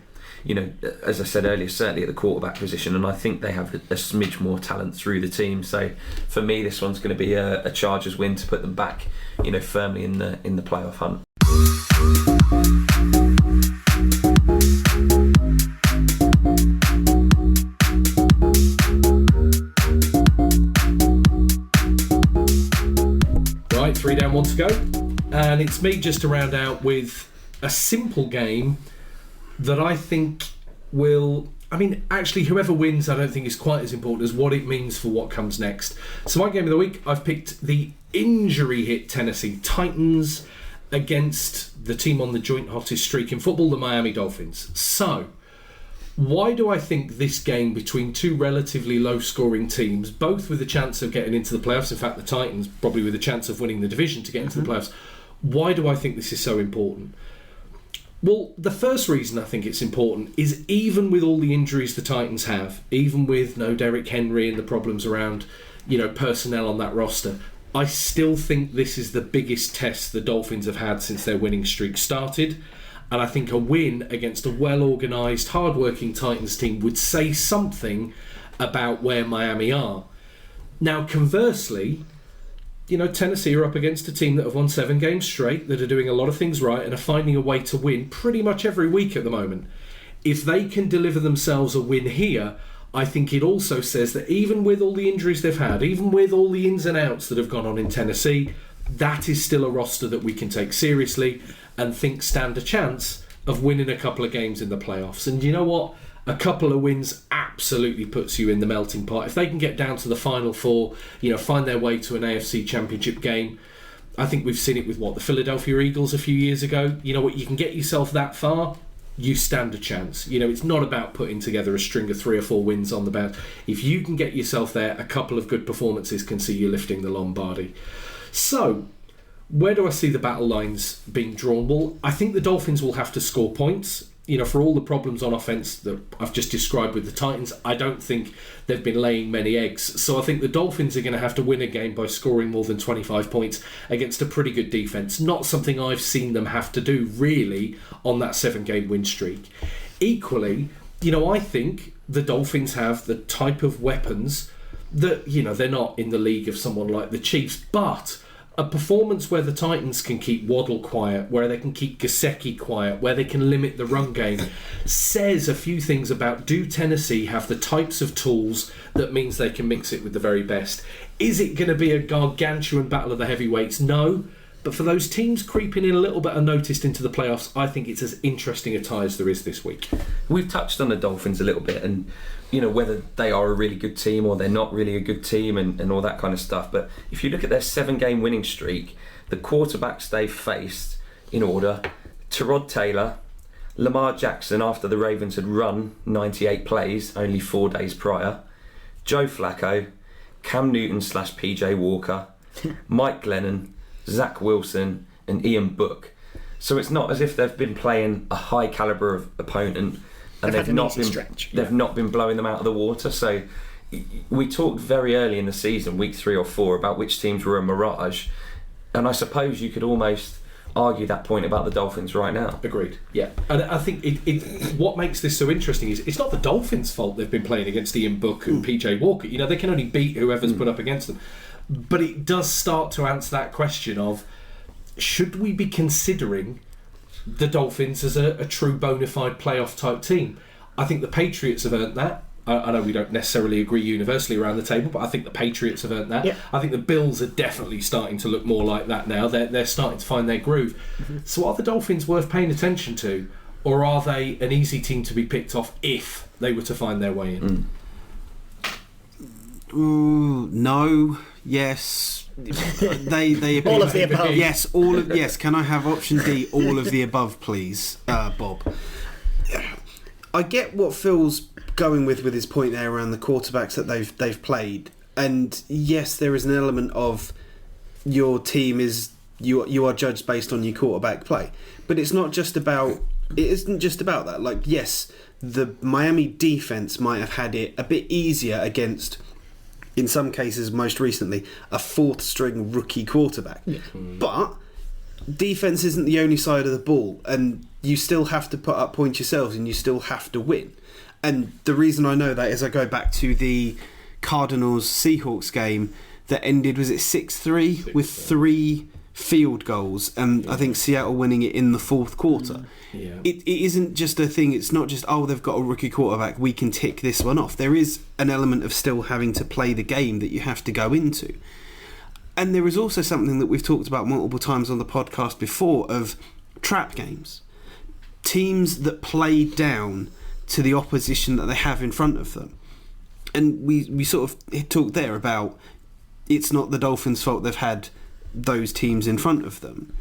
as I said earlier, certainly at the quarterback position, and I think they have a smidge more talent through the team. So for me, this one's going to be a Chargers win to put them back, firmly in the playoff hunt. Right, 3 down, 1 to go. And it's me just to round out with a simple game that I think will... actually, whoever wins I don't think is quite as important as what it means for what comes next. So my game of the week, I've picked the injury-hit Tennessee Titans against the team on the joint hottest streak in football, the Miami Dolphins. So, why do I think this game between two relatively low-scoring teams, both with a chance of getting into the playoffs, in fact the Titans probably with a chance of winning the division to get into the playoffs, why do I think this is so important? Well, the first reason I think it's important is even with all the injuries the Titans have, even with no Derrick Henry and the problems around, personnel on that roster, I still think this is the biggest test the Dolphins have had since their winning streak started. And I think a win against a well-organised, hard-working Titans team would say something about where Miami are. Now, conversely, Tennessee are up against a team that have won 7 games straight, that are doing a lot of things right and are finding a way to win pretty much every week at the moment. If they can deliver themselves a win here, I think it also says that even with all the injuries they've had, even with all the ins and outs that have gone on in Tennessee, that is still a roster that we can take seriously and think stand a chance of winning a couple of games in the playoffs. And you know what? A couple of wins absolutely puts you in the melting pot. If they can get down to the Final Four, find their way to an AFC Championship game, I think we've seen it with the Philadelphia Eagles a few years ago. You know what? You can get yourself that far, you stand a chance. It's not about putting together a string of 3 or 4 wins on the bounce. If you can get yourself there, a couple of good performances can see you lifting the Lombardi. So, where do I see the battle lines being drawn? Well, I think the Dolphins will have to score points. For all the problems on offence that I've just described with the Titans, I don't think they've been laying many eggs. So I think the Dolphins are going to have to win a game by scoring more than 25 points against a pretty good defence. Not something I've seen them have to do, really, on that 7-game win streak. Equally, I think the Dolphins have the type of weapons that, they're not in the league of someone like the Chiefs, but a performance where the Titans can keep Waddle quiet, where they can keep Gesicki quiet, where they can limit the run game, says a few things about, do Tennessee have the types of tools that means they can mix it with the very best? Is it going to be a gargantuan battle of the heavyweights? No, But for those teams creeping in a little bit unnoticed into the playoffs, I think it's as interesting a tie as there is this week. We've touched on the Dolphins a little bit, and whether they are a really good team or they're not really a good team, and all that kind of stuff. But if you look at their 7-game winning streak, the quarterbacks they've faced in order: Tyrod Taylor, Lamar Jackson after the Ravens had run 98 plays only 4 days prior, Joe Flacco, Cam Newton / PJ Walker, Mike Glennon, Zach Wilson and Ian Book. So it's not as if they've been playing a high calibre of opponent and they've not been blowing them out of the water. So we talked very early in the season, week 3 or 4, about which teams were a mirage, and I suppose you could almost argue that point about the Dolphins right now. Agreed. Yeah, and I think what makes this so interesting is it's not the Dolphins' fault they've been playing against Ian Book and PJ Walker. They can only beat whoever's put up against them. But it does start to answer that question of, should we be considering the Dolphins as a true bona fide playoff type team? I think the Patriots have earned that. I know we don't necessarily agree universally around the table, but I think the Patriots have earned that. Yeah. I think the Bills are definitely starting to look more like that now. They're starting to find their groove. So are the Dolphins worth paying attention to, or are they an easy team to be picked off if they were to find their way in? No. Yes. They all of the above. Yes, yes. Can I have option D? All of the above, please, Bob. I get what Phil's going with his point there around the quarterbacks that they've played, and yes, there is an element of your team is you are judged based on your quarterback play, but it's not just about. It isn't just about that. Like, yes, the Miami defense might have had it a bit easier against, in some cases, most recently, a 4th-string rookie quarterback. Yeah. But defense isn't the only side of the ball, and you still have to put up points yourselves, and you still have to win. And the reason I know that is I go back to the Cardinals-Seahawks game that ended, was it 6-3 with 3 field goals, and I think Seattle winning it in the 4th quarter. Yeah. It isn't just a thing. It's not just, they've got a rookie quarterback, we can tick this one off. There is an element of still having to play the game that you have to go into. And there is also something that we've talked about multiple times on the podcast before, of trap games. Teams that play down to the opposition that they have in front of them. And we sort of talked there about, it's not the Dolphins' fault they've had those teams in front of them,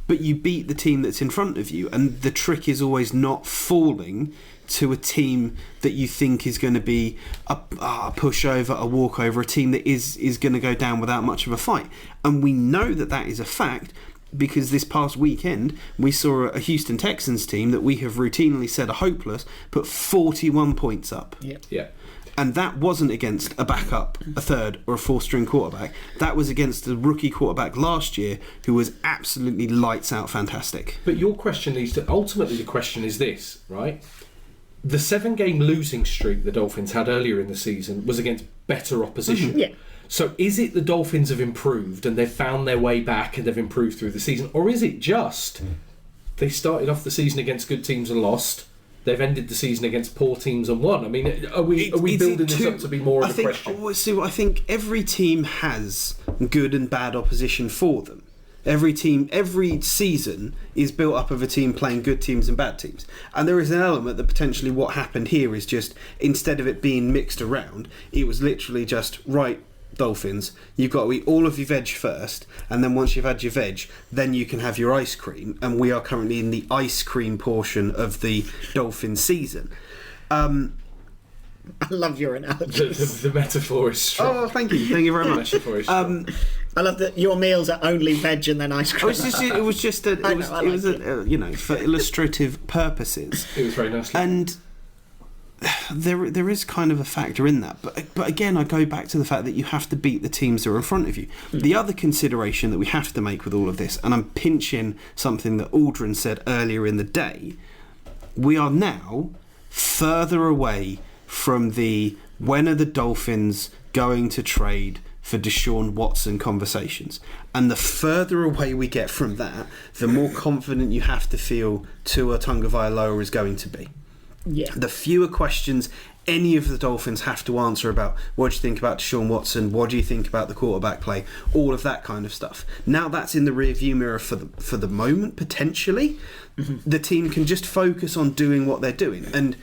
but you beat the team that's in front of you, and the trick is always not falling to a team that you think is going to be a pushover, a walkover, a team that is going to go down without much of a fight. And we know that is a fact, because this past weekend we saw a Houston Texans team that we have routinely said are hopeless put 41 points up. Yeah. And that wasn't against a backup, a 3rd or a 4th-string quarterback. That was against the rookie quarterback last year who was absolutely lights out fantastic. But your question leads to, ultimately the question is this, right? The 7-game losing streak the Dolphins had earlier in the season was against better opposition. Mm-hmm. Yeah. So is it the Dolphins have improved and they've found their way back and they've improved through the season? Or is it just they started off the season against good teams and lost, they've ended the season against poor teams and won? I mean, are we building this up to be more of a question? So I think every team has good and bad opposition for them. Every season is built up of a team playing good teams and bad teams. And there is an element that potentially what happened here is just, instead of it being mixed around, it was literally just, right, Dolphins, you've got to eat all of your veg first, and then once you've had your veg, then you can have your ice cream. And we are currently in the ice cream portion of the Dolphin season. I love your analogy. The metaphor is strong. Oh, thank you very much. I love that your meals are only veg and then ice cream. It was just for illustrative purposes. It was very nice. And there is kind of a factor in that, but again, I go back to the fact that you have to beat the teams that are in front of you. The other consideration that we have to make with all of this, and I'm pinching something that Aldrin said earlier in the day, we are now further away from the when are the Dolphins going to trade for Deshaun Watson conversations. And the further away we get from that, the more confident you have to feel Tua Tagovailoa is going to be. Yeah. The fewer questions any of the Dolphins have to answer about what do you think about Deshaun Watson, what do you think about the quarterback play, all of that kind of stuff. Now that's in the rearview mirror for the moment, potentially. The team can just focus on doing what they're doing. And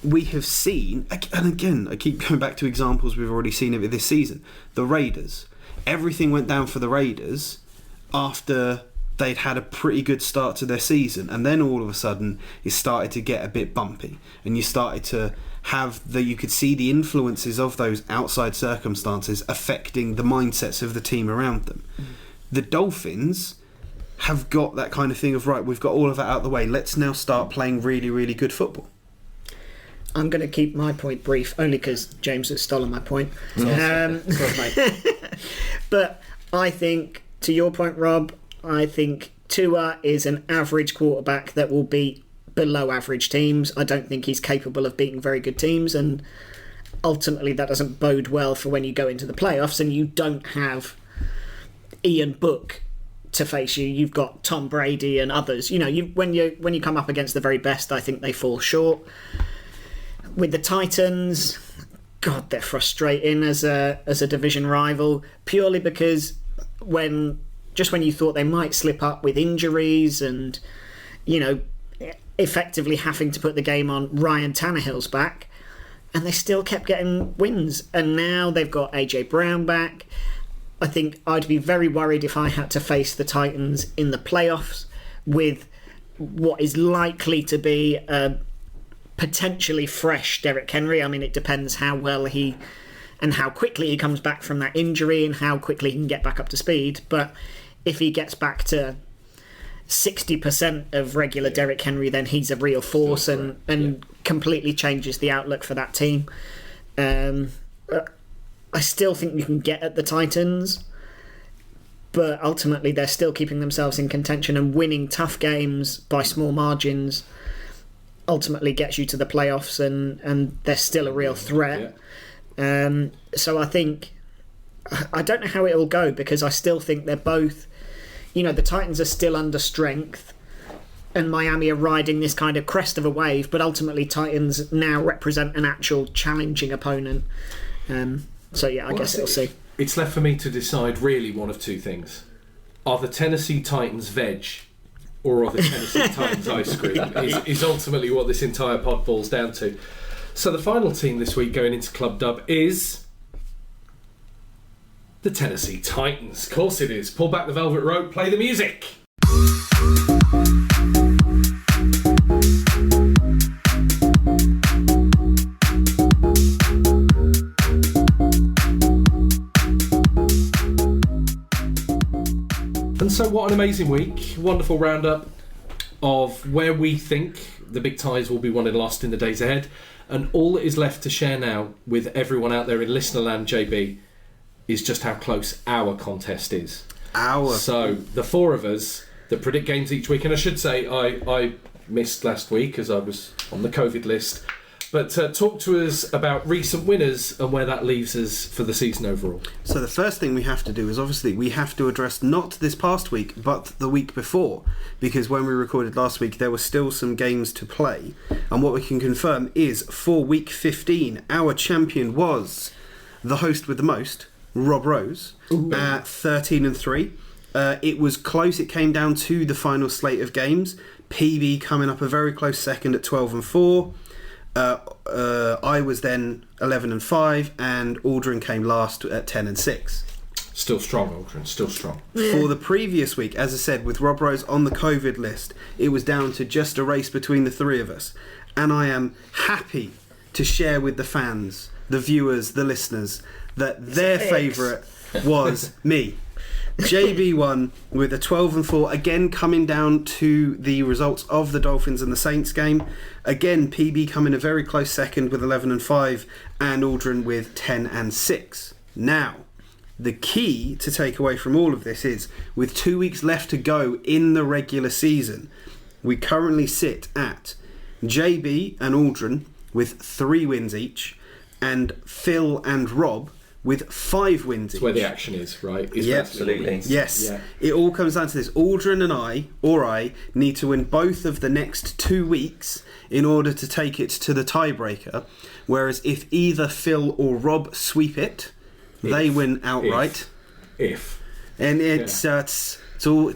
we have seen, and again, I keep going back to examples we've already seen of it this season, the Raiders. Everything went down for the Raiders after they'd had a pretty good start to their season, and then all of a sudden it started to get a bit bumpy, and you started to have you could see the influences of those outside circumstances affecting the mindsets of the team around them. The Dolphins have got that kind of thing of, right, we've got all of that out of the way, let's now start playing really, really good football. I'm going to keep my point brief, only because James has stolen my point. But I think, to your point, Rob, I think Tua is an average quarterback that will beat below average teams. I don't think he's capable of beating very good teams, and ultimately that doesn't bode well for when you go into the playoffs and you don't have Ian Book to face you. You've got Tom Brady and others. You know, when you come up against the very best, I think they fall short. With the Titans, God, they're frustrating as a division rival, purely because when you thought they might slip up with injuries and, you know, effectively having to put the game on Ryan Tannehill's back, and they still kept getting wins. And now they've got AJ Brown back. I think I'd be very worried if I had to face the Titans in the playoffs with what is likely to be a potentially fresh Derrick Henry. I mean, it depends how well and how quickly he comes back from that injury and how quickly he can get back up to speed. But if he gets back to 60% of regular Derrick Henry, then he's a real force and completely changes the outlook for that team. I still think you can get at the Titans, but ultimately they're still keeping themselves in contention, and winning tough games by small margins ultimately gets you to the playoffs, and they're still a real threat. So I think, I don't know how it will go, because I still think they're both, you know, the Titans are still under strength and Miami are riding this kind of crest of a wave, but ultimately Titans now represent an actual challenging opponent. So yeah, I guess we'll see. It's left for me to decide really one of two things. Are the Tennessee Titans veg, or are the Tennessee Titans ice cream? Is ultimately what this entire pod boils down to. So the final team this week going into Club Dub is the Tennessee Titans. Of course it is. Pull back the velvet rope, play the music. And so what an amazing week. Wonderful roundup of where we think the big ties will be won and lost in the days ahead. And all that is left to share now with everyone out there in listener land, JB, is just how close our contest is. So the four of us that predict games each week, and I should say I missed last week as I was on the COVID list, but talk to us about recent winners and where that leaves us for the season overall. So the first thing we have to do is obviously we have to address not this past week but the week before, because when we recorded last week there were still some games to play, and what we can confirm is for week 15 our champion was the host with the most, Rob Rose, at 13-3. It was close. It came down to the final slate of games. PB coming up a very close second at 12-4. I was then 11-5, and Aldrin came last at 10-6. Still strong, Aldrin. Still strong. For the previous week, as I said, with Rob Rose on the COVID list, it was down to just a race between the three of us, and I am happy to share with the fans, the viewers, the listeners, that their favourite was me. JB won with a 12-4, again coming down to the results of the Dolphins and the Saints game. Again, PB coming a very close second with 11-5, and Aldrin with 10-6. Now, the key to take away from all of this is, with 2 weeks left to go in the regular season, we currently sit at JB and Aldrin with 3 wins each, and Phil and Rob with 5 wins It's where the action is, right? Is Yeah, basically what it means. Yes. Yeah. It all comes down to this. Aldrin and I need to win both of the next 2 weeks in order to take it to the tiebreaker. Whereas if either Phil or Rob sweep it, they win outright. If. And it's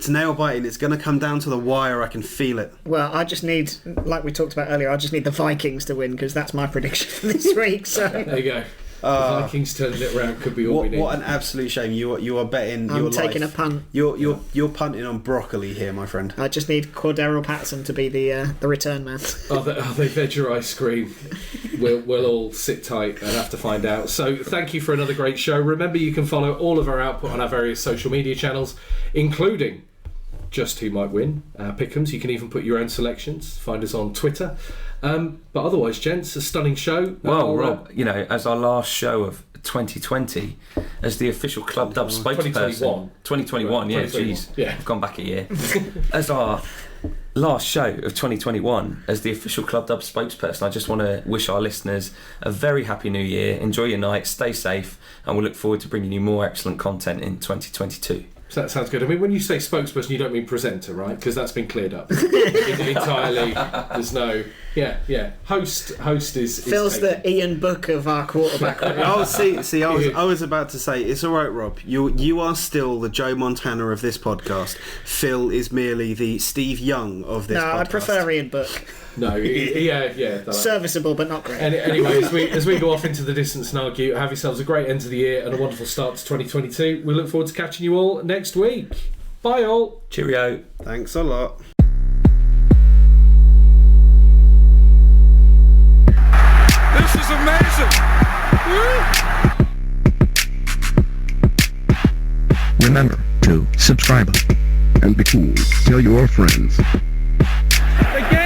nail biting. It's going to come down to the wire. I can feel it. Well, I just need, like we talked about earlier, I just need the Vikings to win because that's my prediction for this week. So There you go. The Vikings turning it around could be all we need. What an absolute shame! You are betting I'm your taking life. a punt. You're punting on broccoli here, my friend. I just need Cordero Patterson to be the return man. Are they veg or ice cream? We'll all sit tight and have to find out. So thank you for another great show. Remember, you can follow all of our output on our various social media channels, including Just Who Might Win, Pick'ems. You can even put your own selections. Find us on Twitter. But otherwise, gents, a stunning show. Well, Rob, as our last show of 2020, as the official Club Dub spokesperson... 2021, yeah, 2021. jeez. Yeah. I've gone back a year. As our last show of 2021, as the official Club Dub spokesperson, I just want to wish our listeners a very happy new year. Enjoy your night, stay safe, and we'll look forward to bringing you more excellent content in 2022. So that sounds good. I mean, when you say spokesperson, you don't mean presenter, right? Because that's been cleared up entirely. There's no... Yeah. Host is Phil's taken. the Ian Book of our quarterback. Oh, see, I was about to say, it's all right, Rob. You are still the Joe Montana of this podcast. Phil is merely the Steve Young of this podcast. No, I'd prefer Ian Book. No, yeah. Serviceable, but not great. Anyway, as we go off into the distance and argue, have yourselves a great end of the year and a wonderful start to 2022. We look forward to catching you all next week. Bye, all. Cheerio. Thanks a lot. This is amazing. Remember to subscribe and be cool. Tell your friends. The game